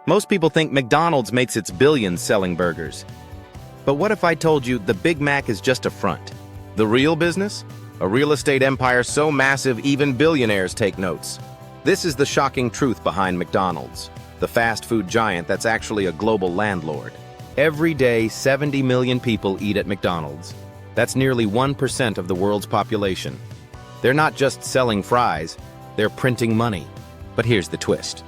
Most people think McDonald's makes its billions selling burgers. But what if I told you the Big Mac is just a front? The real business? A real estate empire so massive even billionaires take notes. This is the shocking truth behind McDonald's, the fast food giant that's actually a global landlord. Every day, 70 million people eat at McDonald's. That's nearly 1% of the world's population. They're not just selling fries, they're printing money. But here's the twist.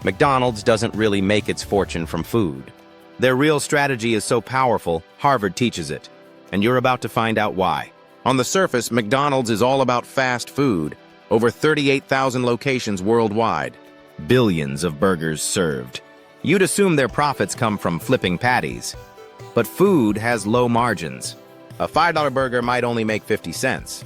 McDonald's doesn't really make its fortune from food. Their real strategy is so powerful, Harvard teaches it. And you're about to find out why. On the surface, McDonald's is all about fast food. Over 38,000 locations worldwide. Billions of burgers served. You'd assume their profits come from flipping patties. But food has low margins. A $5 burger might only make 50 cents.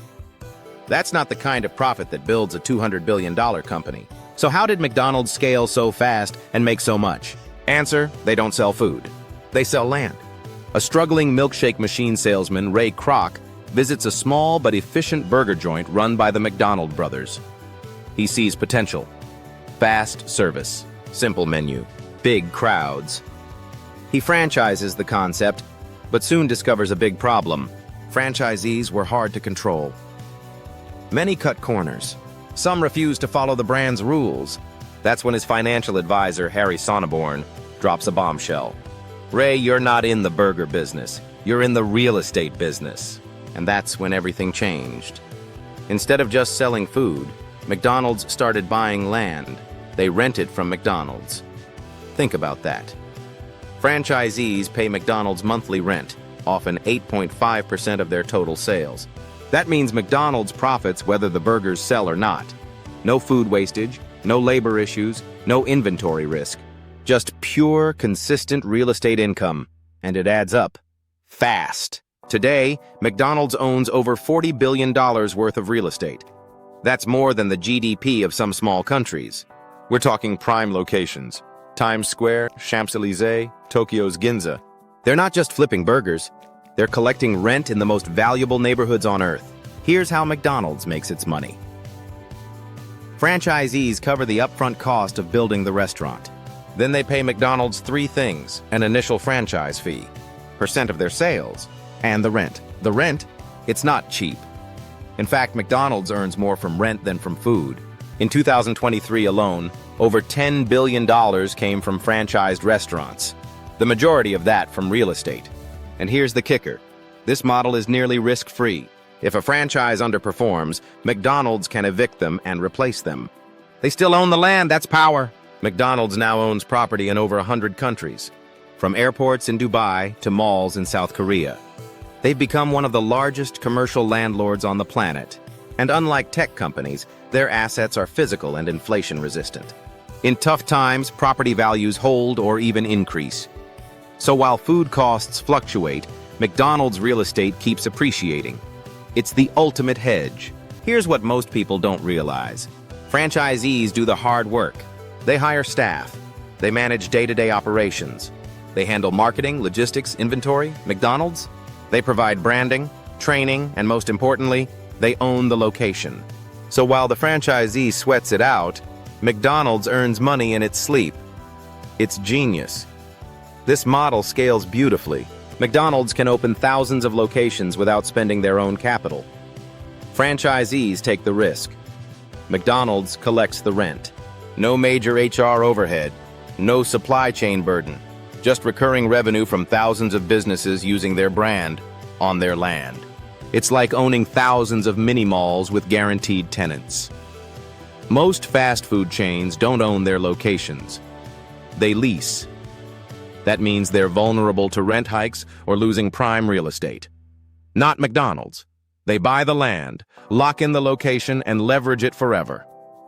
That's not the kind of profit that builds a $200 billion company. So how did McDonald's scale so fast and make so much? Answer, they don't sell food. They sell land. A struggling milkshake machine salesman, Ray Kroc, visits a small but efficient burger joint run by the McDonald brothers. He sees potential. Fast service, simple menu, big crowds. He franchises the concept, but soon discovers a big problem. Franchisees were hard to control. Many cut corners. Some refuse to follow the brand's rules. That's when his financial advisor, Harry Sonneborn, drops a bombshell. Ray, you're not in the burger business. You're in the real estate business. And that's when everything changed. Instead of just selling food, McDonald's started buying land. They rented from McDonald's. Think about that. Franchisees pay McDonald's monthly rent, often 8.5% of their total sales. That means McDonald's profits whether the burgers sell or not. No food wastage, no labor issues, no inventory risk. Just pure, consistent real estate income. And it adds up. Fast. Today, McDonald's owns over $40 billion worth of real estate. That's more than the GDP of some small countries. We're talking prime locations. Times Square, Champs-Élysées, Tokyo's Ginza. They're not just flipping burgers. They're collecting rent in the most valuable neighborhoods on Earth. Here's how McDonald's makes its money. Franchisees cover the upfront cost of building the restaurant. Then they pay McDonald's three things: an initial franchise fee, % of their sales, and the rent. The rent, it's not cheap. In fact, McDonald's earns more from rent than from food. In 2023 alone, over $10 billion came from franchised restaurants. The majority of that from real estate. And here's the kicker. This model is nearly risk-free. If a franchise underperforms, McDonald's can evict them and replace them. They still own the land, that's power. McDonald's now owns property in over 100 countries, from airports in Dubai to malls in South Korea. They've become one of the largest commercial landlords on the planet. And unlike tech companies, their assets are physical and inflation-resistant. In tough times, property values hold or even increase. So while food costs fluctuate, McDonald's real estate keeps appreciating. It's the ultimate hedge. Here's what most people don't realize. Franchisees do the hard work. They hire staff. They manage day-to-day operations. They handle marketing, logistics, inventory. McDonald's? They provide branding, training, and most importantly, they own the location. So while the franchisee sweats it out, McDonald's earns money in its sleep. It's genius. This model scales beautifully. McDonald's can open thousands of locations without spending their own capital. Franchisees take the risk. McDonald's collects the rent. No major HR overhead. No supply chain burden. Just recurring revenue from thousands of businesses using their brand on their land. It's like owning thousands of mini-malls with guaranteed tenants. Most fast food chains don't own their locations. They lease. That means they're vulnerable to rent hikes or losing prime real estate. Not McDonald's. They buy the land, lock in the location, and leverage it forever.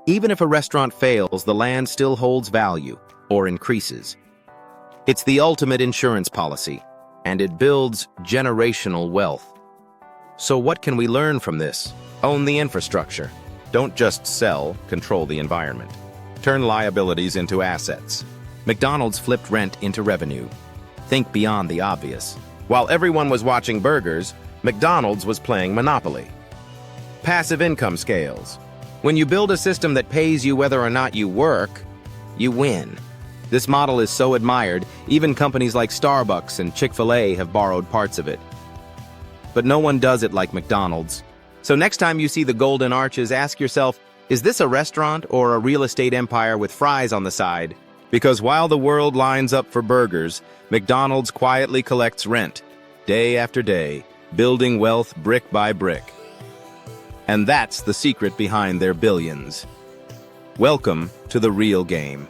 Even if a restaurant fails, the land still holds value or increases. It's the ultimate insurance policy, and it builds generational wealth. So what can we learn from this? Own the infrastructure. Don't just sell, control the environment. Turn liabilities into assets. McDonald's flipped rent into revenue. Think beyond the obvious. While everyone was watching burgers, McDonald's was playing Monopoly. Passive income scales. When you build a system that pays you whether or not you work, you win. This model is so admired, even companies like Starbucks and Chick-fil-A have borrowed parts of it. But no one does it like McDonald's. So next time you see the golden arches, ask yourself, is this a restaurant or a real estate empire with fries on the side? Because while the world lines up for burgers, McDonald's quietly collects rent, day after day, building wealth brick by brick. And that's the secret behind their billions. Welcome to the real game.